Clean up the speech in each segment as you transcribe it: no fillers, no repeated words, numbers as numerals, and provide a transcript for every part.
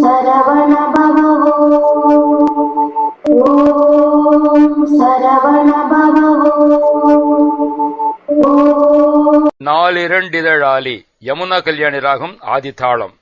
சரவண பவோ ஓம் சரவண பவோ. நாலிரண்டிதழாலி யமுனா கல்யாணி ராகம் ஆதிதாளம்.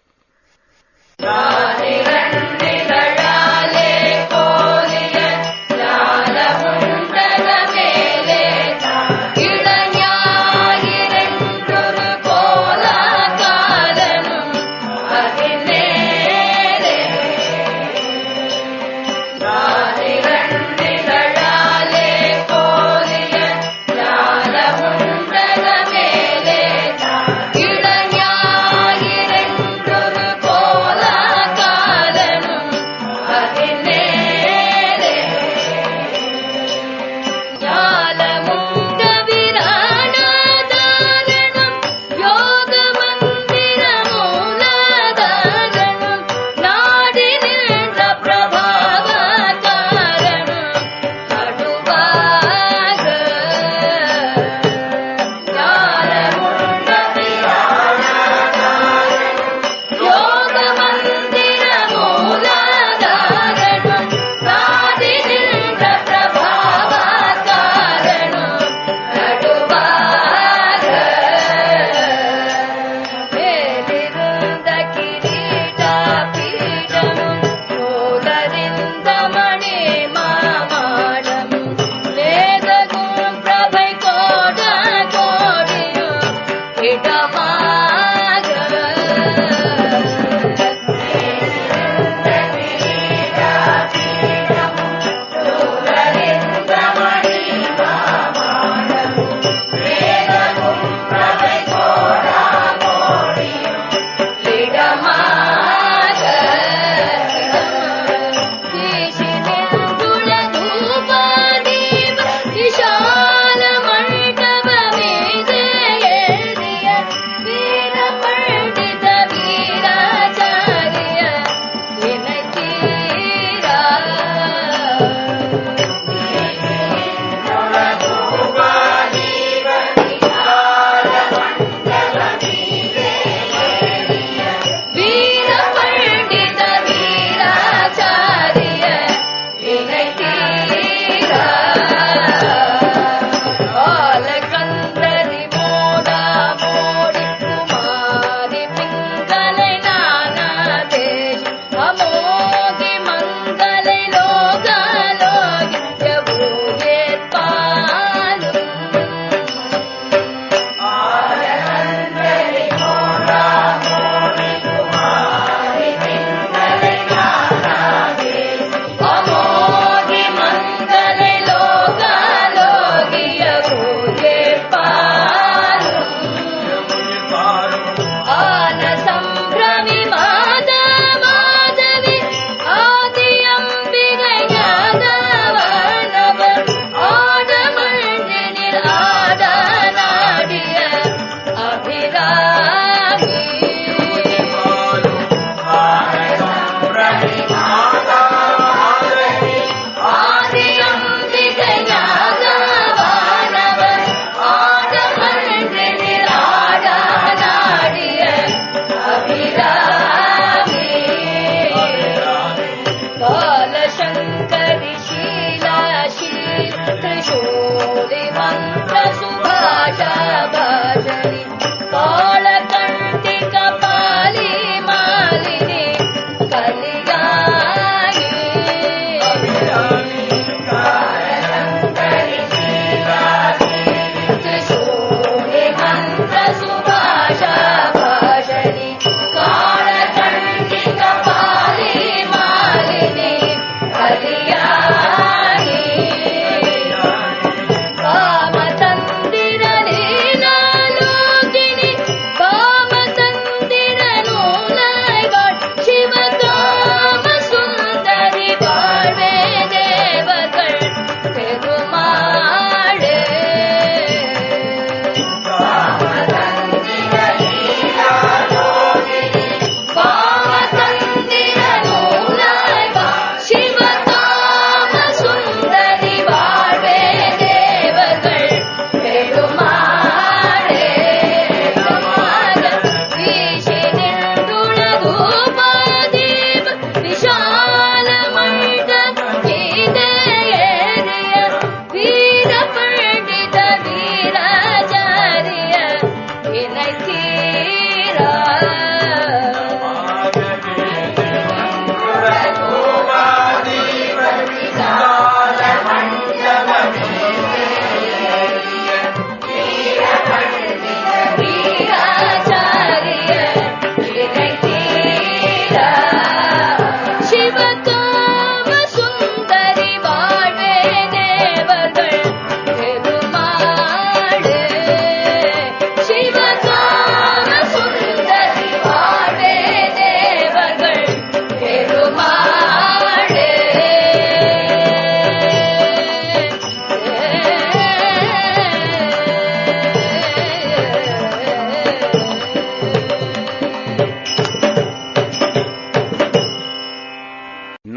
We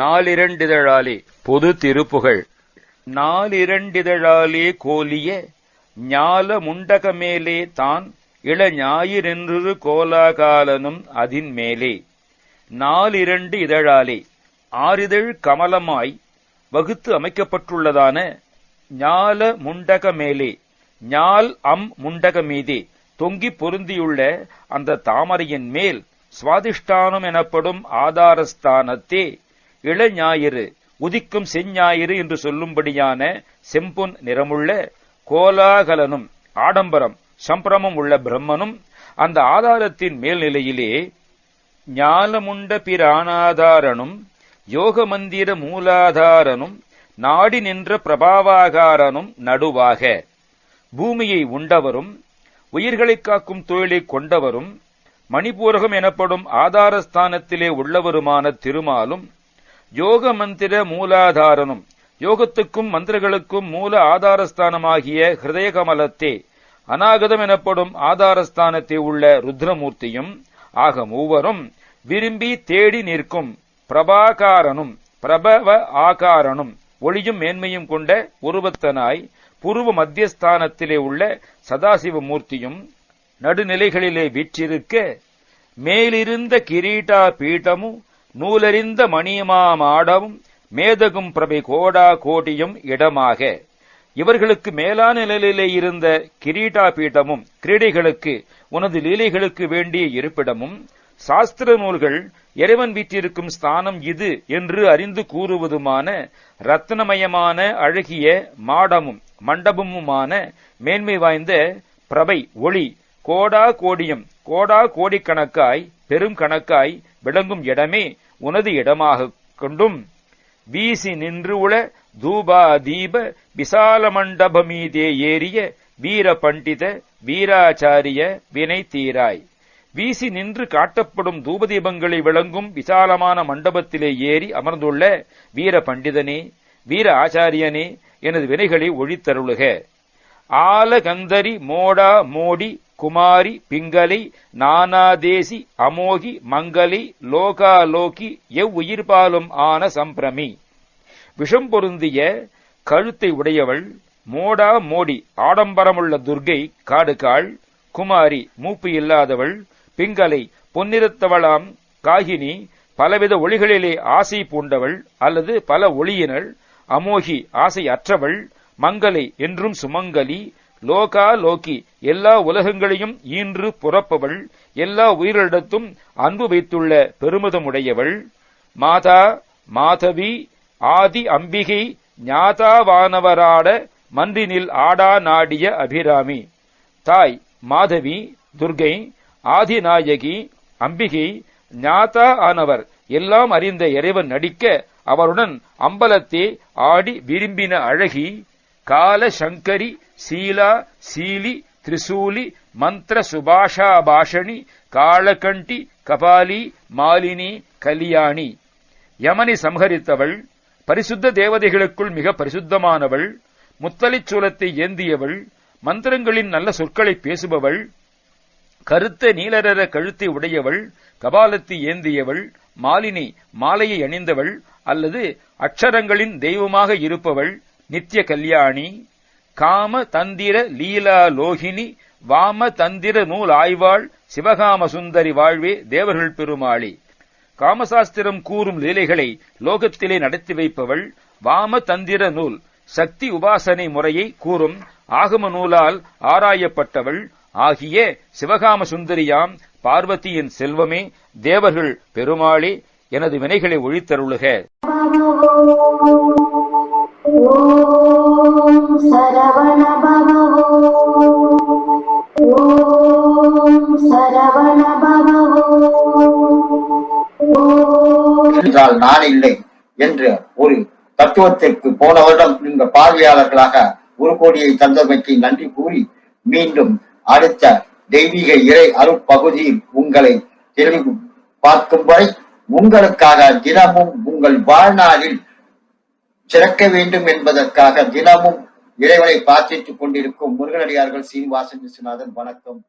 நாலிரண்டிதழாலே. பொது திருப்புகழ். நாலிரண்டிதழாலே கோலிய ஞால முண்டகமேலே தான் இளஞாயிறென்று கோலாகாலனும் அதின் மேலே. நாலிரண்டு இதழாலே, ஆறிதழ் கமலமாய் வகுத்து அமைக்கப்பட்டுள்ளதான ஞால முண்டக மேலே, ஞால் முண்டக மீதே தொங்கி பொருந்தியுள்ள அந்த தாமரையின் மேல் சுவாதிஷ்டானம் எனப்படும் ஆதாரஸ்தானத்தே இளஞாயிறு, உதிக்கும் செஞ்ஞாயிறு என்று சொல்லும்படியான செம்பொன் நிறமுள்ள கோலாகலனும் ஆடம்பரம் சம்பிரமம் உள்ள பிரம்மனும் அந்த ஆதாரத்தின் மேல்நிலையிலே ஞாலமுண்ட பிரானாதாரனும் யோக மந்திர மூலாதாரனும் நாடி நின்ற பிரபாவாகாரனும் நடுவாக. பூமியை உண்டவரும் உயிர்களைக் காக்கும் தொழிலை கொண்டவரும் மணிபூரகம் எனப்படும் ஆதாரஸ்தானத்திலே உள்ளவருமான திருமாலும் யோக மந்திர மூலாதாரனும் யோகத்துக்கும் மந்திரங்களுக்கும் மூல ஆதாரஸ்தானமாகிய ஹிருதயகமலத்தே அநாகதம் எனப்படும் ஆதாரஸ்தானத்தை உள்ள ருத்ரமூர்த்தியும் ஆக மூவரும் விரும்பி தேடி நிற்கும் பிரபாகாரனும் பிரபவ ஆகாரனும் ஒளியும் மேன்மையும் கொண்ட உருவத்தனாய் பூர்வ மத்தியஸ்தானத்திலே உள்ள சதாசிவ மூர்த்தியும் நடுநிலைகளிலே வீற்றிருக்க மேலிருந்த கிரீட்டா பீட்டமும் நூலறிந்த மணியமாடமும் மேதகும் பிரபை கோடா கோடியும் இடமாக. இவர்களுக்கு மேலான நிலையிலே இருந்த கிரீட்டா பீட்டமும் கிரீடைகளுக்கு உனது லீலைகளுக்கு வேண்டிய இருப்பிடமும் சாஸ்திர நூல்கள் இறைவன் வீற்றிருக்கும் ஸ்தானம் இது என்று அறிந்து கூறுவதுமான ரத்னமயமான அழகிய மாடமும் மண்டபமுமான மேன்மை வாய்ந்த பிரபை ஒளி கோடா கோடியும் கோடா கோடிக்கணக்காய் பெரும் கணக்காய் விளங்கும் இடமே உனது இடமாக கொண்டும் வீசி நின்று உள தூபா தீப விசால மண்டபமீதே ஏறிய வீர பண்டித வீராச்சாரிய வினை தீராய். வீசி நின்று காட்டப்படும் தூபதீபங்களை விளங்கும் விசாலமான மண்டபத்திலே ஏறி அமர்ந்துள்ள வீர பண்டிதனே வீர ஆச்சாரியனே எனது வினைகளை ஒழித்தருளுக. ஆல கந்தரி மோடா மோடி குமாரி பிங்கலை நானாதேசி அமோகி மங்கலை லோகாலோகி எவ்வுயிர்பாலும் ஆன சம்பிரமி. விஷம் பொருந்திய கழுத்தை உடையவள் மோடா மோடி ஆடம்பரமுள்ள துர்கை காடுகாள், குமாரி மூப்பு இல்லாதவள், பிங்கலை பொன்னிறத்தவளாம் காகினி பலவித ஒளிகளிலே ஆசை பூண்டவள் அல்லது பல ஒளியினள், அமோகி ஆசை அற்றவள், மங்கலை என்றும் சுமங்கலி, லோகா லோகி எல்லா உலகங்களையும் ஈன்று புறப்பவள், எல்லா உயிரிடத்தும் அன்பு வைத்துள்ள பெருமிதமுடையவள், மாதா மாதவி ஆதி அம்பிகை ஞாதாவானவராட மன்றினில் ஆடா நாடிய அபிராமி. தாய் மாதவி துர்கை, ஆதிநாயகி அம்பிகை, ஞாதா ஆனவர் எல்லாம் அறிந்த இறைவன் நடிக்க அவருடன் அம்பலத்தே ஆடி விரும்பின அழகி, கால சங்கரி சீலா சீலி திரிசூலி மந்திர சுபாஷா பாஷணி காளகண்டி கபாலி மாலினி கலியாணி. யமனை சம்ஹரித்தவள், பரிசுத்த தேவதைகளுக்குள் மிக பரிசுத்தமானவள், முத்தலிச் சூலத்தை ஏந்தியவள், மந்திரங்களின் நல்ல சொற்களை பேசுபவள், கருத்த நீலரர கழுத்தை உடையவள், கபாலத்தை ஏந்தியவள், மாலினி மாலையை அணிந்தவள் அல்லது அக்ஷரங்களின் தெய்வமாக இருப்பவள், நித்திய கல்யாணி, காம தந்திர லீலா லோகினி, வாம தந்திர நூல் ஆய்வாள், சிவகாம சுந்தரி வாழ்வே தேவர்கள் பெருமாளி. காமசாஸ்திரம் கூறும் லீலைகளை லோகத்திலே நடத்தி வைப்பவள், வாம தந்திர நூல் சக்தி உபாசனை முறையை கூறும் ஆகம நூலால் ஆராயப்பட்டவள் ஆகிய சிவகாம சுந்தரியாம் பார்வதியின் செல்வமே தேவர்கள் பெருமாளே எனது வினைகளை ஒழித்தருளுக. ஓம் சரவண பவ ஓம் சரவண பவ என்றால் நான் இல்லை என்ற ஒரு தத்துவத்திற்கு போன வருடம் நீங்க பார்வையாளர்களாக 1 கோடியை தந்தமைக்கு நன்றி கூறி மீண்டும் அடுத்த தெய்வீக இறை அருட்பகுதியில் உங்களை தெளிவு பார்க்கும் வரை உங்களுக்காக தினமும் உங்கள் வாழ்நாளில் சிறக்க வேண்டும் என்பதற்காக தினமும் இறைவனை பிரார்த்தித்துக் கொண்டிருக்கும் முருகனடியார்கள் சீனிவாசன் விஸ்வநாதன். வணக்கம்.